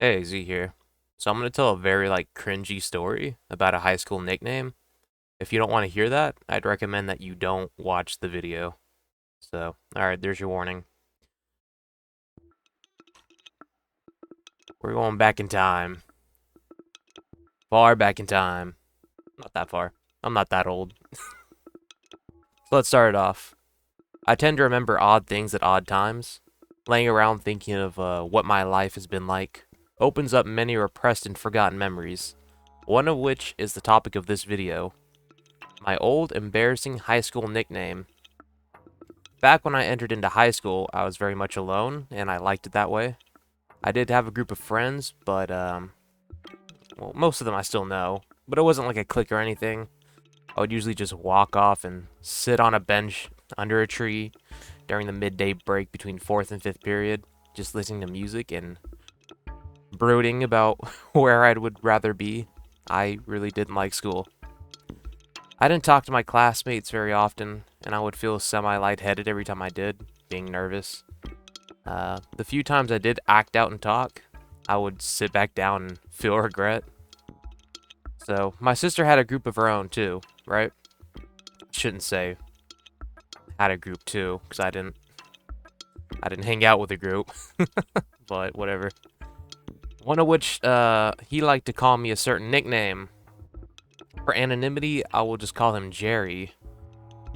Hey, Z here. So I'm gonna tell a very cringy story about a high school nickname. If you don't want to hear that, I'd recommend that you don't watch the video. So, alright, there's your warning. We're going back in time. Far back in time. Not that far. I'm not that old. So let's start it off. I tend to remember odd things at odd times. Laying around thinking of what my life has been like opens up many repressed and forgotten memories. One of which is the topic of this video. My old, embarrassing high school nickname. Back when I entered into high school, I was very much alone, and I liked it that way. I did have a group of friends, but, well, most of them I still know, but it wasn't like a clique or anything. I would usually just walk off and sit on a bench under a tree during the midday break between 4th and 5th period, just listening to music and brooding about where I would rather be. I really didn't like school. I didn't talk to my classmates very often, and I would feel semi-lightheaded every time I did, being nervous. The few times I did act out and talk, I would sit back down and feel regret. So, my sister had a group of her own too, right? Shouldn't say had a group too, because I didn't hang out with a group, but whatever. One of which, he liked to call me a certain nickname. For anonymity, I will just call him Jerry.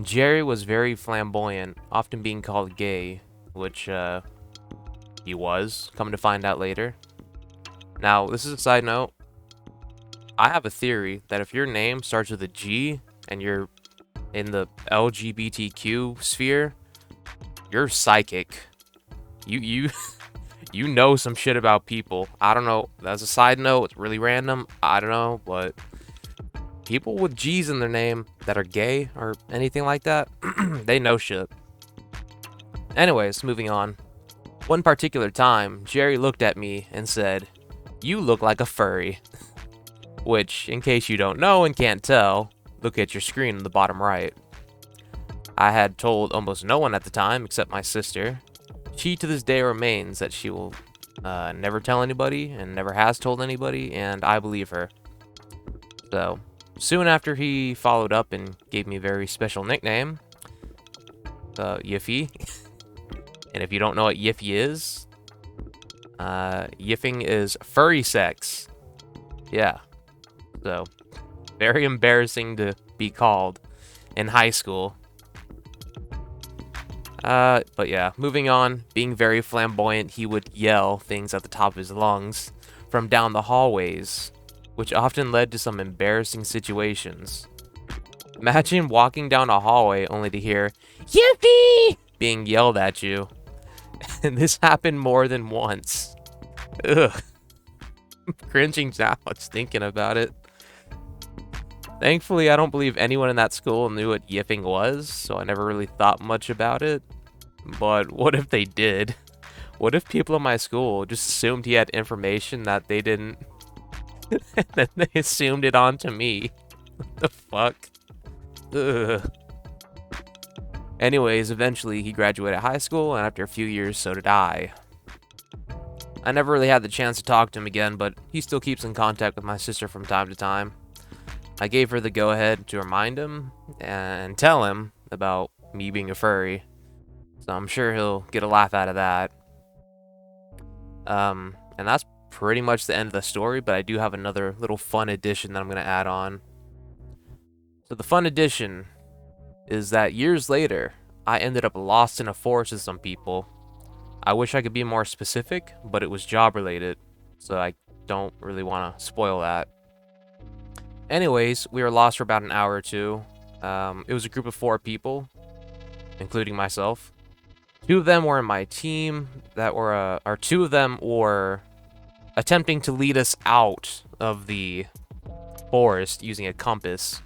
Jerry was very flamboyant, often being called gay, which, he was, come to find out later. Now, this is a side note. I have a theory that if your name starts with a G and you're in the LGBTQ sphere, you're psychic. You you know some shit about people. I don't know. That's a side note. It's really random. I don't know, but people with G's in their name that are gay or anything like that, they know shit. Anyways, moving on. One particular time, Jerry looked at me and said, "You look like a furry." Which, in case you don't know and can't tell, look at your screen in the bottom right. I had told almost no one at the time except my sister. She to this day remains that she will never tell anybody and never has told anybody, and I believe her. So, soon after he followed up and gave me a very special nickname, Yiffy. And if you don't know what Yiffy is, yiffing is furry sex. Yeah. So, very embarrassing to be called in high school. But yeah, moving on. Being very flamboyant, he would yell things at the top of his lungs from down the hallways, which often led to some embarrassing situations. Imagine walking down a hallway only to hear, "Yippee!" being yelled at you. And this happened more than once. Ugh. I'm cringing now just thinking about it. Thankfully, I don't believe anyone in that school knew what yiffing was, so I never really thought much about it. But what if they did? What if people in my school just assumed he had information that they didn't, and then they assumed it onto me? What the fuck? Ugh. Anyways, eventually he graduated high school, and after a few years, so did I. I never really had the chance to talk to him again, but he still keeps in contact with my sister from time to time. I gave her the go-ahead to remind him and tell him about me being a furry. So I'm sure he'll get a laugh out of that. And that's pretty much the end of the story, but I do have another little fun addition that I'm going to add on. So the fun addition is that years later, I ended up lost in a forest with some people. I wish I could be more specific, but it was job related, so I don't really want to spoil that. Anyways, we were lost for about an hour or two. It was a group of 4 people, including myself. 2 of them were in my team or 2 of them were attempting to lead us out of the forest using a compass,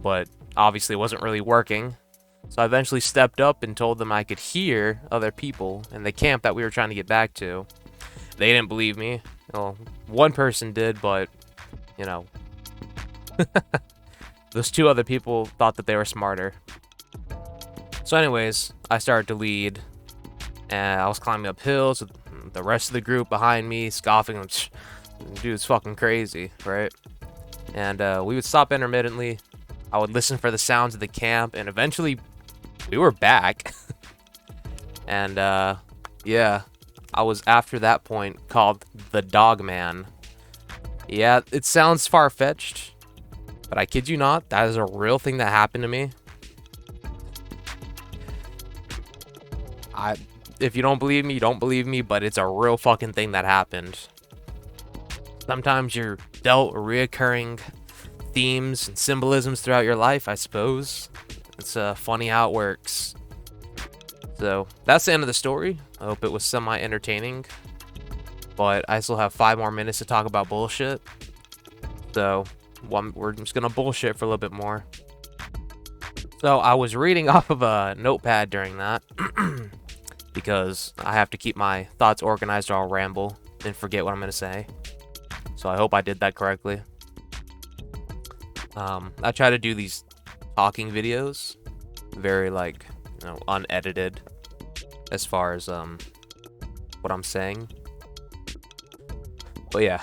but obviously it wasn't really working. So I eventually stepped up and told them I could hear other people in the camp that we were trying to get back to. They didn't believe me. Well, one person did, but, you know, those 2 other people thought that they were smarter. So anyways, I started to lead, and I was climbing up hills with the rest of the group behind me scoffing, dude's fucking crazy, right? And we would stop intermittently. I would listen for the sounds of the camp, and eventually we were back. And yeah, I was after that point called the Dog Man. Yeah, it sounds far-fetched, but I kid you not, that is a real thing that happened to me. If you don't believe me, you don't believe me, but it's a real fucking thing that happened. Sometimes you're dealt reoccurring themes and symbolisms throughout your life, I suppose. It's funny how it works. So, that's the end of the story. I hope it was semi-entertaining. But I still have 5 more minutes to talk about bullshit. So, we're just gonna bullshit for a little bit more. So, I was reading off of a notepad during that. Because I have to keep my thoughts organized or I'll ramble and forget what I'm gonna say. So, I hope I did that correctly. I try to do these talking videos. Very, like, you know, unedited. As far as, what I'm saying. But yeah,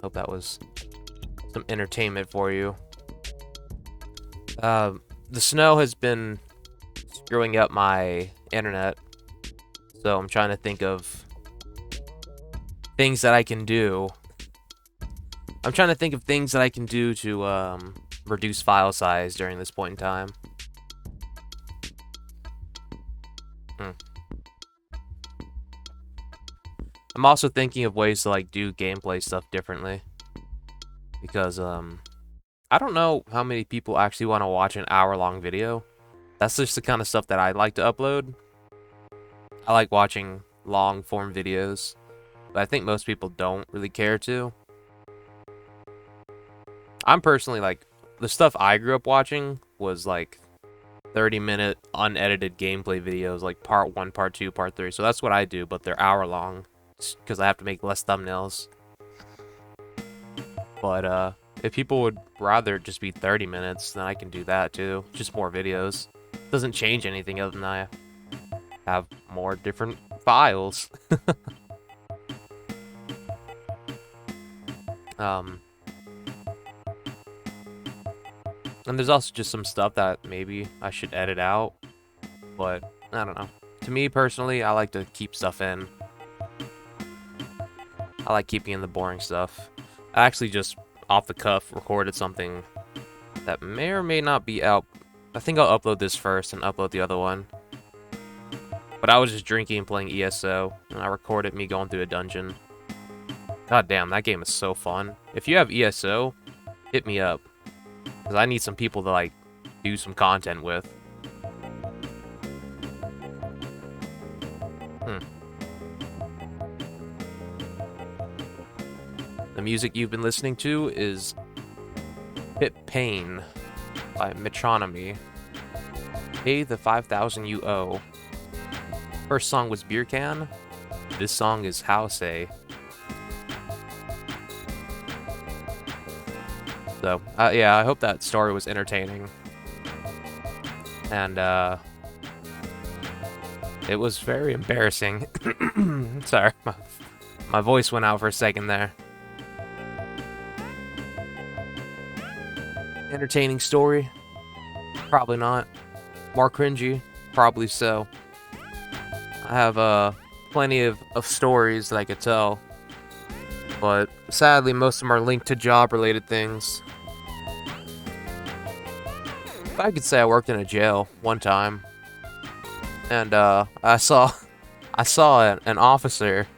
hope that was some entertainment for you. The snow has been screwing up my internet, so I'm trying to think of things that I can do. I'm trying to think of things that I can do to reduce file size during this point in time. I'm also thinking of ways to like do gameplay stuff differently. Because I don't know how many people actually want to watch an hour-long video. That's just the kind of stuff that I like to upload. I like watching long-form videos, but I think most people don't really care to. I'm personally like, the stuff I grew up watching was like 30-minute unedited gameplay videos, like part 1, part 2, part 3. So that's what I do, but they're hour-long. Because I have to make less thumbnails. But if people would rather just be 30 minutes, then I can do that too. Just more videos. Doesn't change anything other than I have more different files. And there's also just some stuff that maybe I should edit out. But I don't know. To me personally, I like to keep stuff in. I like keeping in the boring stuff. I actually just, off the cuff, recorded something that may or may not be out. I think I'll upload this first and upload the other one. But I was just drinking and playing ESO, and I recorded me going through a dungeon. God damn, that game is so fun. If you have ESO, hit me up. Because I need some people to, like, do some content with. The music you've been listening to is Pit Pain by Metronomy. Pay the 5,000 you owe. First song was Beer Can. This song is How Say. So, yeah, I hope that story was entertaining. And, it was very embarrassing. Sorry, my voice went out for a second there. Entertaining story? Probably not. More cringy? Probably so. I have plenty of stories that I could tell. But sadly, most of them are linked to job-related things. I could say I worked in a jail one time. And I saw an officer.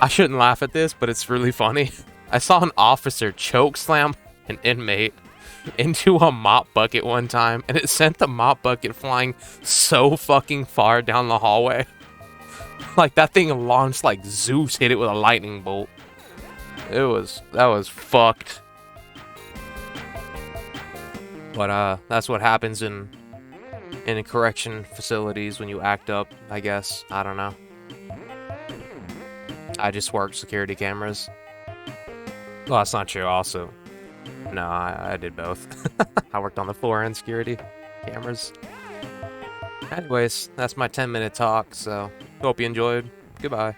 I shouldn't laugh at this, but it's really funny. I saw an officer chokeslam an inmate into a mop bucket one time, and it sent the mop bucket flying so fucking far down the hallway. Like, that thing launched like Zeus hit it with a lightning bolt. That was fucked. But that's what happens in correction facilities when you act up, I guess. I don't know. I just worked security cameras. Well, that's not true, also. No, I did both. I worked on the floor and security cameras. Anyways, that's my 10-minute talk, so Hope you enjoyed. Goodbye.